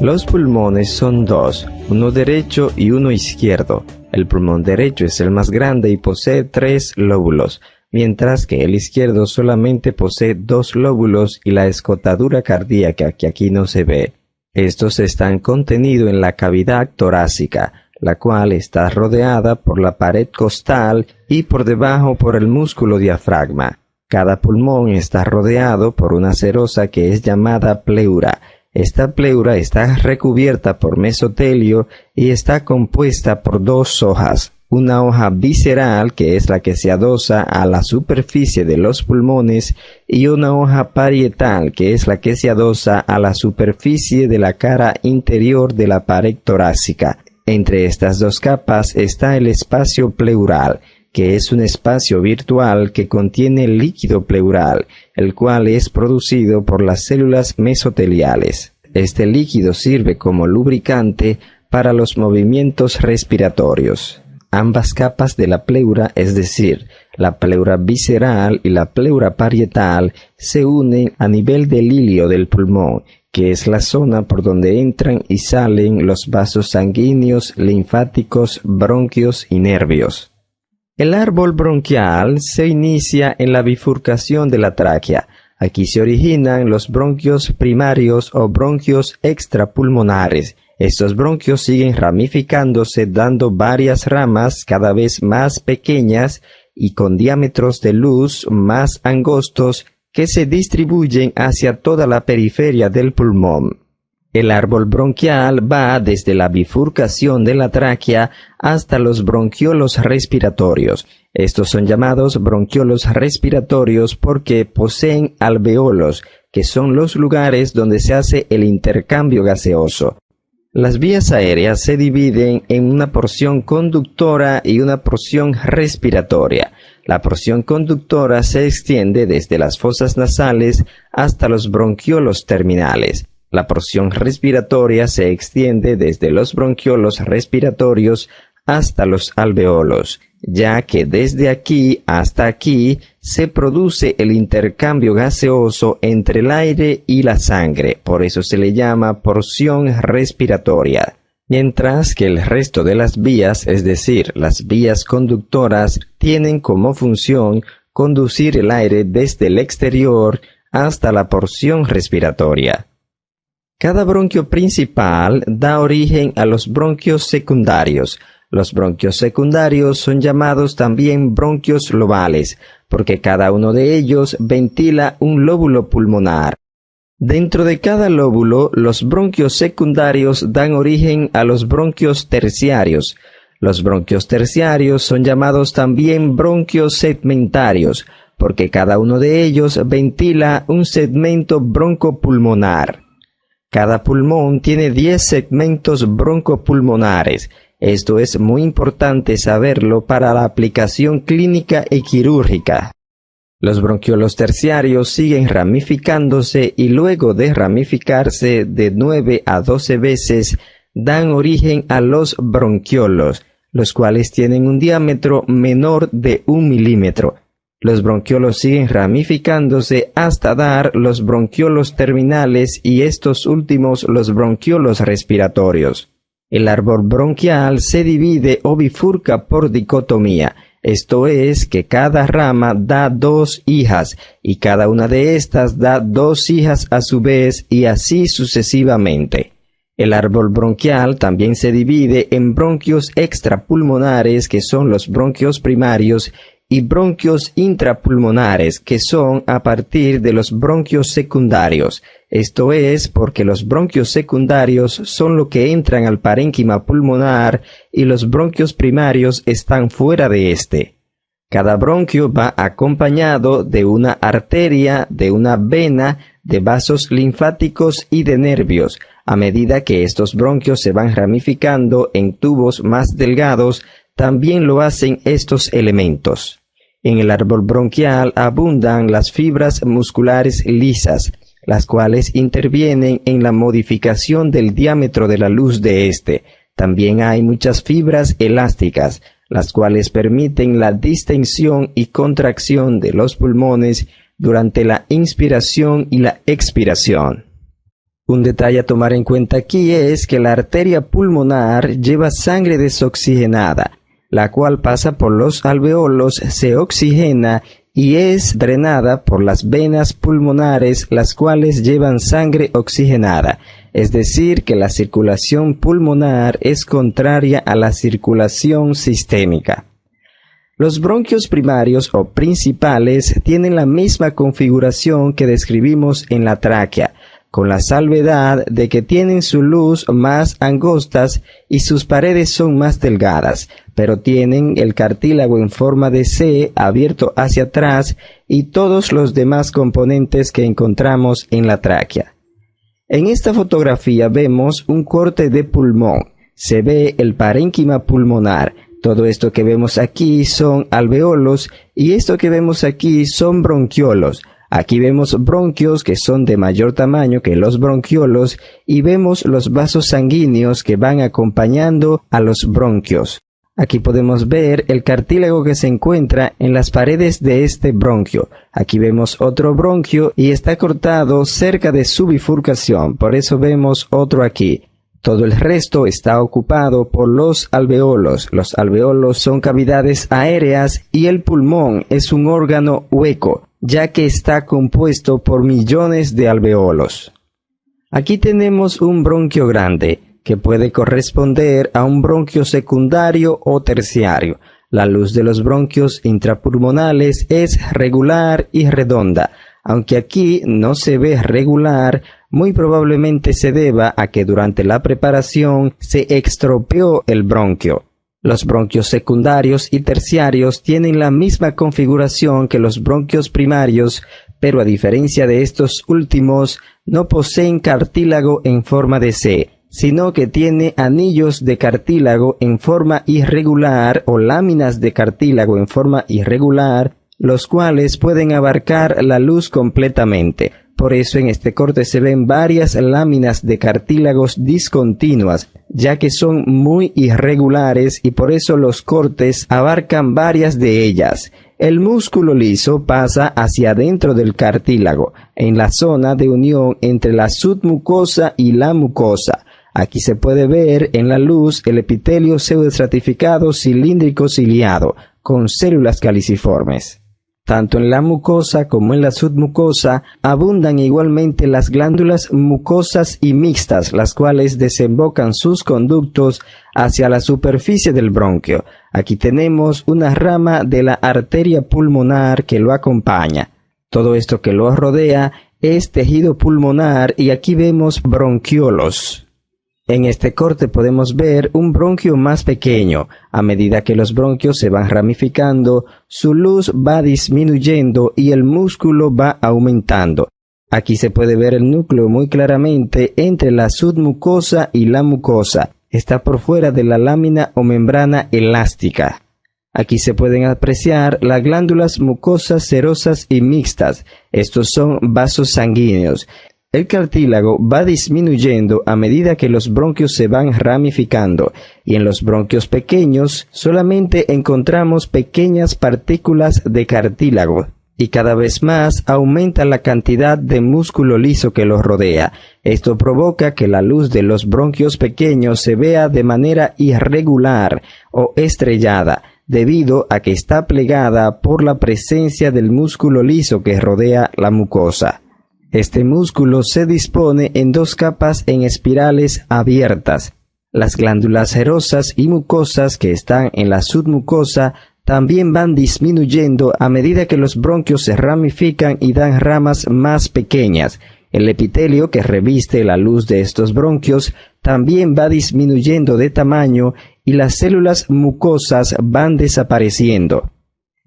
Los pulmones son dos, uno derecho y uno izquierdo. El pulmón derecho es el más grande y posee 3 lóbulos, mientras que el izquierdo solamente posee 2 lóbulos y la escotadura cardíaca que aquí no se ve. Estos están contenidos en la cavidad torácica, la cual está rodeada por la pared costal y por debajo por el músculo diafragma. Cada pulmón está rodeado por una serosa que es llamada pleura. Esta pleura está recubierta por mesotelio y está compuesta por 2 hojas. Una hoja visceral, que es la que se adosa a la superficie de los pulmones, y una hoja parietal, que es la que se adosa a la superficie de la cara interior de la pared torácica. Entre estas 2 capas está el espacio pleural, que es un espacio virtual que contiene líquido pleural, el cual es producido por las células mesoteliales. Este líquido sirve como lubricante para los movimientos respiratorios. Ambas capas de la pleura, es decir, la pleura visceral y la pleura parietal, se unen a nivel del hilio del pulmón, que es la zona por donde entran y salen los vasos sanguíneos, linfáticos, bronquios y nervios. El árbol bronquial se inicia en la bifurcación de la tráquea. Aquí se originan los bronquios primarios o bronquios extrapulmonares. Estos bronquios siguen ramificándose dando varias ramas cada vez más pequeñas y con diámetros de luz más angostos que se distribuyen hacia toda la periferia del pulmón. El árbol bronquial va desde la bifurcación de la tráquea hasta los bronquiolos respiratorios. Estos son llamados bronquiolos respiratorios porque poseen alveolos, que son los lugares donde se hace el intercambio gaseoso. Las vías aéreas se dividen en una porción conductora y una porción respiratoria. La porción conductora se extiende desde las fosas nasales hasta los bronquiolos terminales. La porción respiratoria se extiende desde los bronquiolos respiratorios hasta los alveolos, ya que desde aquí hasta aquí se produce el intercambio gaseoso entre el aire y la sangre, por eso se le llama porción respiratoria. Mientras que el resto de las vías, es decir, las vías conductoras, tienen como función conducir el aire desde el exterior hasta la porción respiratoria. Cada bronquio principal da origen a los bronquios secundarios. Los bronquios secundarios son llamados también bronquios lobales, porque cada uno de ellos ventila un lóbulo pulmonar. Dentro de cada lóbulo, los bronquios secundarios dan origen a los bronquios terciarios. Los bronquios terciarios son llamados también bronquios segmentarios, porque cada uno de ellos ventila un segmento broncopulmonar. Cada pulmón tiene 10 segmentos broncopulmonares. Esto es muy importante saberlo para la aplicación clínica y quirúrgica. Los bronquiolos terciarios siguen ramificándose y luego de ramificarse de 9 a 12 veces dan origen a los bronquiolos, los cuales tienen un diámetro menor de 1 milímetro. Los bronquiolos siguen ramificándose hasta dar los bronquiolos terminales y estos últimos los bronquiolos respiratorios. El árbol bronquial se divide o bifurca por dicotomía, esto es que cada rama da 2 hijas y cada una de estas da 2 hijas a su vez y así sucesivamente. El árbol bronquial también se divide en bronquios extrapulmonares, que son los bronquios primarios, y bronquios intrapulmonares, que son a partir de los bronquios secundarios. Esto es porque los bronquios secundarios son lo que entran al parénquima pulmonar y los bronquios primarios están fuera de este. Cada bronquio va acompañado de una arteria, de una vena, de vasos linfáticos y de nervios. A medida que estos bronquios se van ramificando en tubos más delgados, también lo hacen estos elementos. En el árbol bronquial abundan las fibras musculares lisas, las cuales intervienen en la modificación del diámetro de la luz de este. También hay muchas fibras elásticas, las cuales permiten la distensión y contracción de los pulmones durante la inspiración y la expiración. Un detalle a tomar en cuenta aquí es que la arteria pulmonar lleva sangre desoxigenada, la cual pasa por los alveolos, se oxigena y es drenada por las venas pulmonares, las cuales llevan sangre oxigenada. Es decir, que la circulación pulmonar es contraria a la circulación sistémica. Los bronquios primarios o principales tienen la misma configuración que describimos en la tráquea, con la salvedad de que tienen su luz más angostas y sus paredes son más delgadas, pero tienen el cartílago en forma de C abierto hacia atrás y todos los demás componentes que encontramos en la tráquea. En esta fotografía vemos un corte de pulmón. Se ve el parénquima pulmonar. Todo esto que vemos aquí son alveolos y esto que vemos aquí son bronquiolos. Aquí vemos bronquios que son de mayor tamaño que los bronquiolos y vemos los vasos sanguíneos que van acompañando a los bronquios. Aquí podemos ver el cartílago que se encuentra en las paredes de este bronquio. Aquí vemos otro bronquio y está cortado cerca de su bifurcación, por eso vemos otro aquí. Todo el resto está ocupado por los alveolos. Los alveolos son cavidades aéreas y el pulmón es un órgano hueco, ya que está compuesto por millones de alveolos. Aquí tenemos un bronquio grande, que puede corresponder a un bronquio secundario o terciario. La luz de los bronquios intrapulmonales es regular y redonda. Aunque aquí no se ve regular, muy probablemente se deba a que durante la preparación se estropeó el bronquio. Los bronquios secundarios y terciarios tienen la misma configuración que los bronquios primarios, pero a diferencia de estos últimos, no poseen cartílago en forma de C, sino que tiene anillos de cartílago en forma irregular o láminas de cartílago en forma irregular, los cuales pueden abarcar la luz completamente. Por eso en este corte se ven varias láminas de cartílagos discontinuas, ya que son muy irregulares y por eso los cortes abarcan varias de ellas. El músculo liso pasa hacia adentro del cartílago, en la zona de unión entre la submucosa y la mucosa. Aquí se puede ver en la luz el epitelio pseudoestratificado cilíndrico ciliado, con células caliciformes. Tanto en la mucosa como en la submucosa abundan igualmente las glándulas mucosas y mixtas, las cuales desembocan sus conductos hacia la superficie del bronquio. Aquí tenemos una rama de la arteria pulmonar que lo acompaña. Todo esto que lo rodea es tejido pulmonar y aquí vemos bronquiolos. En este corte podemos ver un bronquio más pequeño. A medida que los bronquios se van ramificando, su luz va disminuyendo y el músculo va aumentando. Aquí se puede ver el núcleo muy claramente entre la submucosa y la mucosa. Está por fuera de la lámina o membrana elástica. Aquí se pueden apreciar las glándulas mucosas serosas y mixtas. Estos son vasos sanguíneos. El cartílago va disminuyendo a medida que los bronquios se van ramificando y en los bronquios pequeños solamente encontramos pequeñas partículas de cartílago y cada vez más aumenta la cantidad de músculo liso que los rodea. Esto provoca que la luz de los bronquios pequeños se vea de manera irregular o estrellada debido a que está plegada por la presencia del músculo liso que rodea la mucosa. Este músculo se dispone en dos capas en espirales abiertas. Las glándulas serosas y mucosas que están en la submucosa también van disminuyendo a medida que los bronquios se ramifican y dan ramas más pequeñas. El epitelio que reviste la luz de estos bronquios también va disminuyendo de tamaño y las células mucosas van desapareciendo.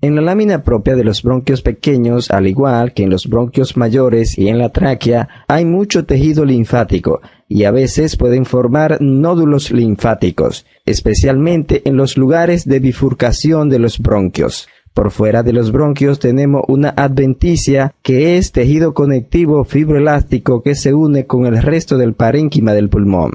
En la lámina propia de los bronquios pequeños, al igual que en los bronquios mayores y en la tráquea, hay mucho tejido linfático y a veces pueden formar nódulos linfáticos, especialmente en los lugares de bifurcación de los bronquios. Por fuera de los bronquios tenemos una adventicia que es tejido conectivo fibroelástico que se une con el resto del parénquima del pulmón.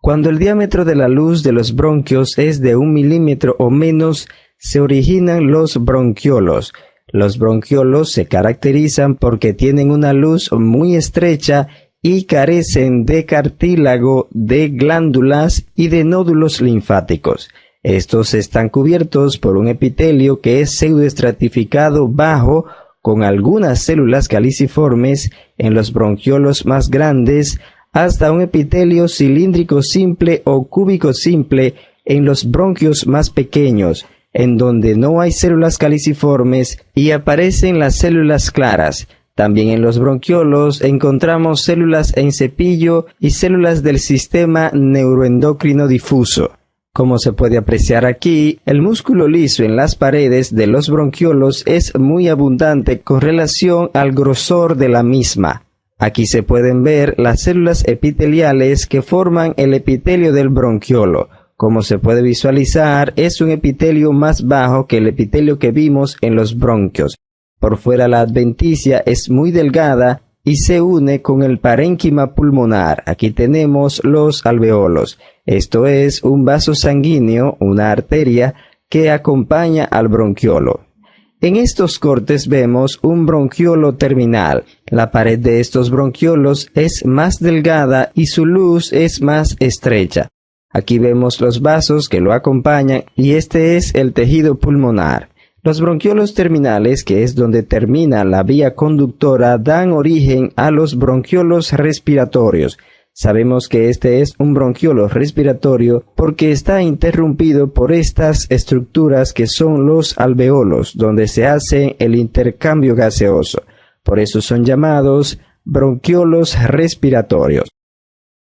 Cuando el diámetro de la luz de los bronquios es de 1 milímetro o menos, se originan los bronquiolos. Los bronquiolos se caracterizan porque tienen una luz muy estrecha y carecen de cartílago, de glándulas y de nódulos linfáticos. Estos están cubiertos por un epitelio que es pseudoestratificado bajo, con algunas células caliciformes en los bronquiolos más grandes, hasta un epitelio cilíndrico simple o cúbico simple en los bronquios más pequeños, en donde no hay células caliciformes y aparecen las células claras. También en los bronquiolos encontramos células en cepillo y células del sistema neuroendocrino difuso. Como se puede apreciar aquí, el músculo liso en las paredes de los bronquiolos es muy abundante con relación al grosor de la misma. Aquí se pueden ver las células epiteliales que forman el epitelio del bronquiolo. Como se puede visualizar, es un epitelio más bajo que el epitelio que vimos en los bronquios. Por fuera la adventicia es muy delgada y se une con el parénquima pulmonar. Aquí tenemos los alveolos. Esto es un vaso sanguíneo, una arteria, que acompaña al bronquiolo. En estos cortes vemos un bronquiolo terminal. La pared de estos bronquiolos es más delgada y su luz es más estrecha. Aquí vemos los vasos que lo acompañan y este es el tejido pulmonar. Los bronquiolos terminales, que es donde termina la vía conductora, dan origen a los bronquiolos respiratorios. Sabemos que este es un bronquiolo respiratorio porque está interrumpido por estas estructuras que son los alveolos, donde se hace el intercambio gaseoso. Por eso son llamados bronquiolos respiratorios.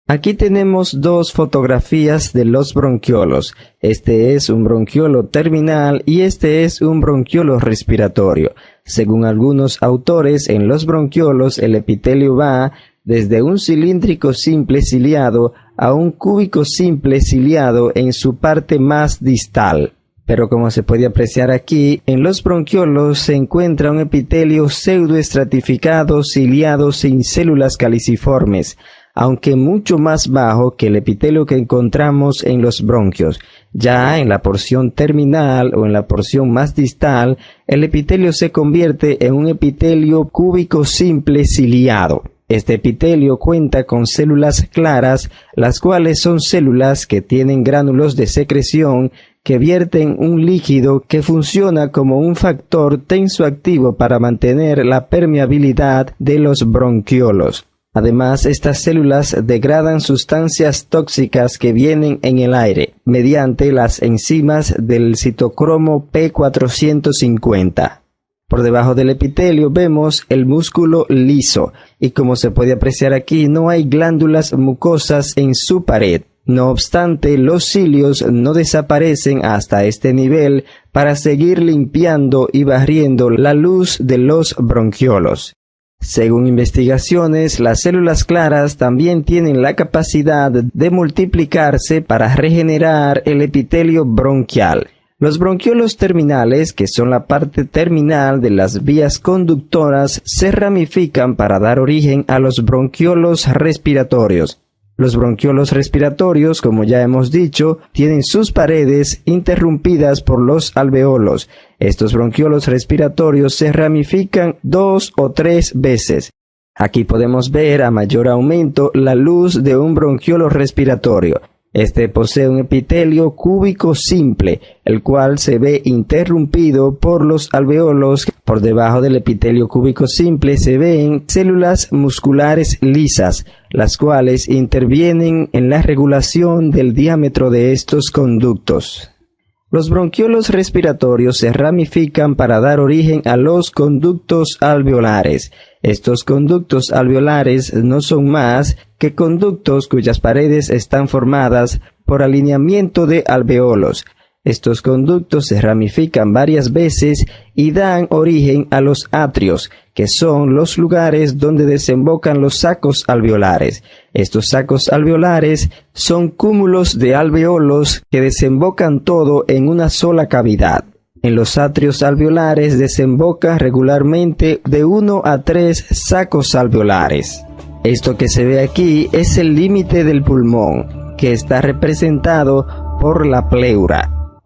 Aquí tenemos dos fotografías de los bronquiolos. Este es un bronquiolo terminal y este es un bronquiolo respiratorio. Según algunos autores, en los bronquiolos el epitelio va desde un cilíndrico simple ciliado a un cúbico simple ciliado en su parte más distal. Pero como se puede apreciar aquí, en los bronquiolos se encuentra un epitelio pseudoestratificado ciliado sin células caliciformes, aunque mucho más bajo que el epitelio que encontramos en los bronquios. Ya en la porción terminal o en la porción más distal, el epitelio se convierte en un epitelio cúbico simple ciliado. Este epitelio cuenta con células claras, las cuales son células que tienen gránulos de secreción que vierten un líquido que funciona como un factor tensoactivo para mantener la permeabilidad de los bronquiolos. Además, estas células degradan sustancias tóxicas que vienen en el aire mediante las enzimas del citocromo P450. Por debajo del epitelio vemos el músculo liso y como se puede apreciar aquí no hay glándulas mucosas en su pared. No obstante, los cilios no desaparecen hasta este nivel para seguir limpiando y barriendo la luz de los bronquiolos. Según investigaciones, las células claras también tienen la capacidad de multiplicarse para regenerar el epitelio bronquial. Los bronquiolos terminales, que son la parte terminal de las vías conductoras, se ramifican para dar origen a los bronquiolos respiratorios. Los bronquiolos respiratorios, como ya hemos dicho, tienen sus paredes interrumpidas por los alveolos. Estos bronquiolos respiratorios se ramifican 2 o 3 veces. Aquí podemos ver a mayor aumento la luz de un bronquiolo respiratorio. Este posee un epitelio cúbico simple, el cual se ve interrumpido por los alveolos. Por debajo del epitelio cúbico simple se ven células musculares lisas, las cuales intervienen en la regulación del diámetro de estos conductos. Los bronquiolos respiratorios se ramifican para dar origen a los conductos alveolares. Estos conductos alveolares no son más que conductos cuyas paredes están formadas por alineamiento de alveolos. Estos conductos se ramifican varias veces y dan origen a los atrios, que son los lugares donde desembocan los sacos alveolares. Estos sacos alveolares son cúmulos de alveolos que desembocan todo en una sola cavidad. En los atrios alveolares desemboca regularmente de 1 a 3 sacos alveolares. Esto que se ve aquí es el límite del pulmón, que está representado por la pleura.